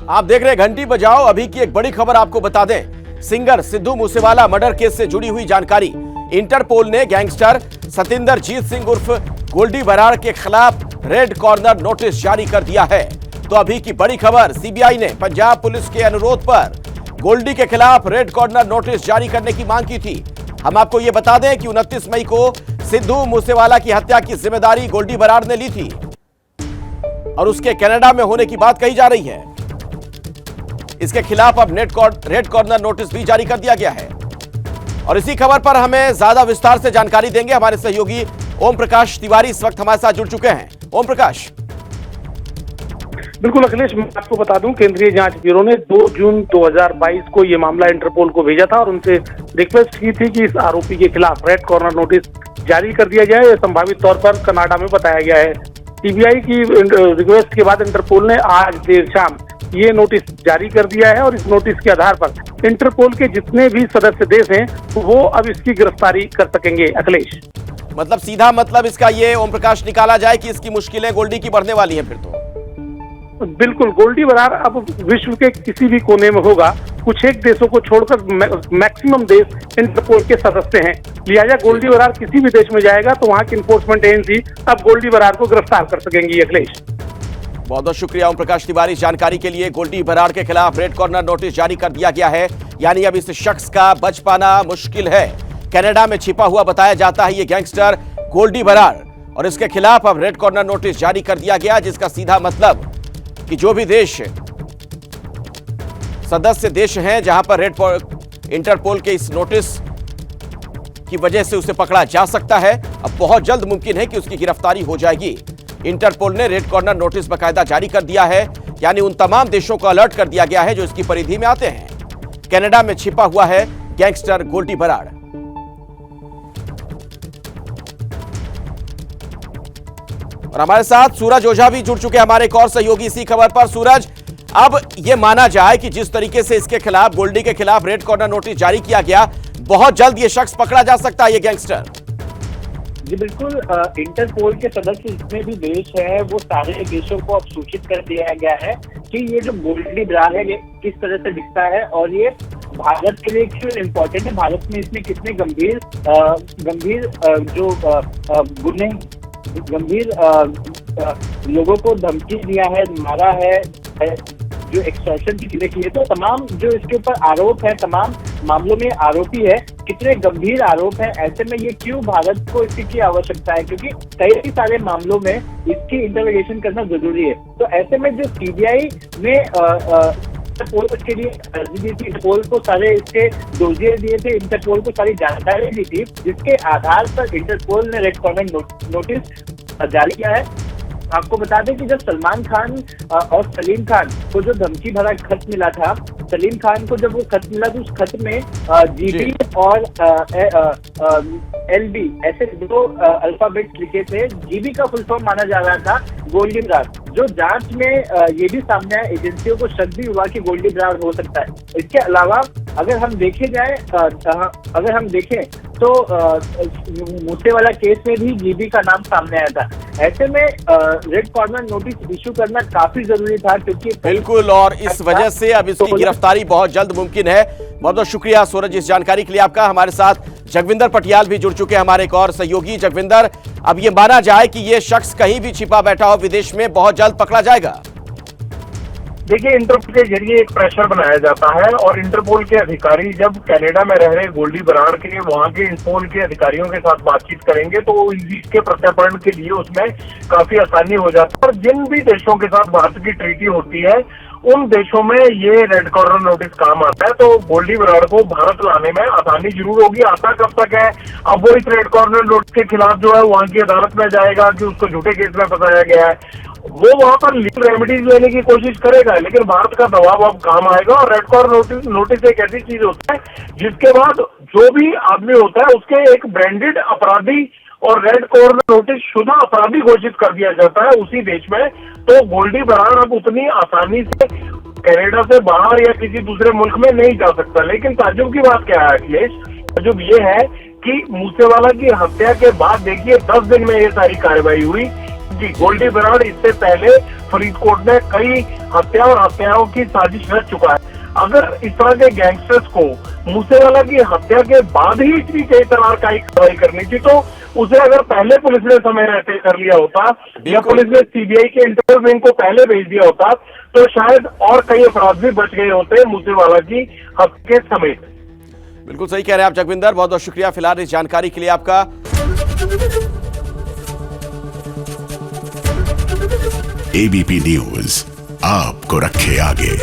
आप देख रहे हैं घंटी बजाओ। अभी की एक बड़ी खबर आपको बता दें, singer Sidhu Moosewala murder case से जुड़ी हुई जानकारी। इंटरपोल ने गैंगस्टर सतिंदर जीत सिंह उर्फ गोल्डी बराड़ के खिलाफ रेड कॉर्नर नोटिस जारी कर दिया है। तो अभी की बड़ी खबर, सीबीआई ने पंजाब पुलिस के अनुरोध पर गोल्डी के खिलाफ रेड कॉर्नर नोटिस जारी करने की मांग की थी। हम आपको यह बता दें कि 29 मई को सिद्धू मूसेवाला की हत्या की जिम्मेदारी गोल्डी बराड़ ने ली थी और उसके कनाडा में होने की बात कही जा रही है। इसके खिलाफ अब रेड कॉर्नर नोटिस भी जारी कर दिया गया है। और इसी खबर पर हमें ज्यादा विस्तार से जानकारी देंगे हमारे सहयोगी ओम प्रकाश तिवारी इस वक्त हमारे साथ जुड़ चुके हैं। ओम प्रकाश। बिल्कुल अखिलेश, मैं आपको बता दूं, केंद्रीय जांच ब्यूरो ने 2 जून 2022 को ये मामला इंटरपोल को भेजा था और उनसे रिक्वेस्ट की थी कि इस आरोपी के खिलाफ रेड कॉर्नर नोटिस जारी कर दिया जाए। संभावित तौर पर कनाडा में बताया गया है। सीबीआई की रिक्वेस्ट के बाद इंटरपोल ने आज देर शाम ये नोटिस जारी कर दिया है और इस नोटिस के आधार पर इंटरपोल के जितने भी सदस्य देश हैं वो अब इसकी गिरफ्तारी कर सकेंगे। अखिलेश, मतलब सीधा मतलब इसका ये ओम प्रकाश निकाला जाए कि इसकी मुश्किलें गोल्डी की बढ़ने वाली हैं फिर तो। बिल्कुल, गोल्डी बराड़ अब विश्व के किसी भी कोने में होगा। कुछ एक देशों को छोड़कर मैक्सिमम देश इंटरपोल के सदस्य हैं। लिहाजा गोल्डी बराड़ किसी भी देश में जाएगा तो वहां की इन्फोर्समेंट एजेंसी अब गोल्डी बराड़ को गिरफ्तार कर सकेंगी। अखिलेश, बहुत बहुत शुक्रिया ओम प्रकाश तिवारी जानकारी के लिए। गोल्डी बराड़ के खिलाफ रेड कॉर्नर नोटिस जारी कर दिया गया है, यानी अब इस शख्स का बच पाना मुश्किल है। कनाडा में छिपा हुआ बताया जाता है ये गैंगस्टर गोल्डी बराड़ और इसके खिलाफ अब रेड कॉर्नर नोटिस जारी कर दिया गया, जिसका सीधा मतलब कि जो भी देश सदस्य देश हैं जहां पर इंटरपोल के इस नोटिस की वजह से उसे पकड़ा जा सकता है, अब बहुत जल्द मुमकिन है कि उसकी गिरफ्तारी हो जाएगी। इंटरपोल ने रेड कॉर्नर नोटिस बाकायदा जारी कर दिया है, यानी उन तमाम देशों को अलर्ट कर दिया गया है जो इसकी परिधि में आते हैं। कनाडा में छिपा हुआ है गैंगस्टर गोल्डी बराड़। और हमारे साथ सूरज ओझा भी जुड़ चुके हैं, हमारे एक और सहयोगी इसी खबर पर। सूरज, अब यह माना जाए कि जिस तरीके से इसके खिलाफ, गोल्डी के खिलाफ रेड कॉर्नर नोटिस जारी किया गया, बहुत जल्द यह शख्स पकड़ा जा सकता है, ये गैंगस्टर। जी बिल्कुल, इंटरपोल के सदस्य जितने भी देश हैं वो सारे देशों को अब सूचित कर दिया गया है कि ये जो गोल्डी बराड़ है ये किस तरह से दिखता है और ये भारत के लिए क्यों इम्पोर्टेंट है, भारत में इसने कितने गंभीर लोगों को धमकी दिया है, मारा है, जो एक्सटॉर्शन की चीजें की है। तो तमाम जो इसके ऊपर आरोप है, तमाम मामलों में आरोपी है, कितने गंभीर आरोप है, ऐसे में ये क्यों भारत को इसकी आवश्यकता है, क्योंकि कई सारे मामलों में इसकी इंटरोगेशन करना जरूरी है। तो ऐसे में जो सीबीआई ने इंटरपोल के लिए अर्जी दी थी, इंटरपोल को सारे इसके डोजियर दिए थे, इंटरपोल को सारी जानकारी दी थी, जिसके आधार पर इंटरपोल ने रेड कॉर्नर नोटिस जारी किया है। आपको बता दें कि जब सलमान खान और सलीम खान को जो धमकी भरा खत मिला था, सलीम खान को जब वो खत मिला तो उस खत में जीबी और एलबी ऐसे 2 अल्फाबेट्स लिखे थे। जीबी का फुल फॉर्म माना जा रहा था गोल्डी बराड़। जो जांच में ये भी सामने आया, एजेंसियों को शक भी हुआ कि गोल्डी बराड़ हो सकता है। इसके अलावा अगर हम देखें तो मूसेवाला केस में भी जीबी का नाम सामने आया था। ऐसे में रेड कॉर्नर नोटिस इशू करना काफी जरूरी था, क्योंकि बिल्कुल, और इस वजह से अब इसकी गिरफ्तारी बहुत जल्द मुमकिन है। बहुत बहुत शुक्रिया सूरज इस जानकारी के लिए आपका। हमारे साथ जगविंदर पटियाल भी जुड़ चुके हैं, हमारे एक और सहयोगी। जगविंदर, अब ये माना जाए कि ये शख्स कहीं भी छिपा बैठा हो विदेश में, बहुत जल्द पकड़ा जाएगा। देखिए, इंटरपोल के जरिए एक प्रेशर बनाया जाता है और इंटरपोल के अधिकारी जब कनाडा में रह रहे गोल्डी बराड़ के वहां के इंटरपोल के अधिकारियों के साथ बातचीत करेंगे तो इसके प्रत्यार्पण के लिए उसमें काफी आसानी हो जाती है। और जिन भी देशों के साथ भारत की ट्रीटी होती है उन देशों में ये रेड कॉर्नर नोटिस काम आता है। तो गोल्डी बराड़ को भारत लाने में आसानी जरूर होगी। आता कब तक है, अब वो इस रेड कॉर्नर नोटिस के खिलाफ जो है वहां की अदालत में जाएगा कि उसको झूठे केस में फंसाया गया है, वो वहां पर लीगल रेमेडीज लेने की कोशिश करेगा, लेकिन भारत का दबाव अब काम आएगा। और रेड कॉर्नर नोटिस एक ऐसी चीज होता है जिसके बाद जो भी आदमी होता है उसके एक ब्रांडेड अपराधी और रेड कॉर्नर नोटिस शुदा अपराधी घोषित कर दिया जाता है उसी देश में। तो गोल्डी बराड़ अब उतनी आसानी से कनाडा से बाहर या किसी दूसरे मुल्क में नहीं जा सकता। लेकिन ताज्जुब की बात क्या है अखिलेश, ताज्जुब ये है कि मूसेवाला की हत्या के बाद देखिए 10 दिन में ये सारी कार्रवाई हुई। क्योंकि गोल्डी बराड़ इससे पहले फरीदकोट में कई हत्या और हत्याओं की साजिश रच चुका है। अगर इस तरह के गैंगस्टर्स को मूसेवाला की हत्या के बाद ही इतनी तेज तरार का कार्रवाई करनी थी, तो उसे अगर पहले पुलिस ने समय रहते कर लिया होता या पुलिस ने सीबीआई के इंटरपोल विंग को पहले भेज दिया होता, तो शायद और कई अपराध भी बच गए होते मूसेवाला की हत्या के समेत। बिल्कुल सही कह रहे हैं आप जगविंदर, बहुत बहुत शुक्रिया फिलहाल इस जानकारी के लिए आपका। एबीपी न्यूज आपको रखे आगे।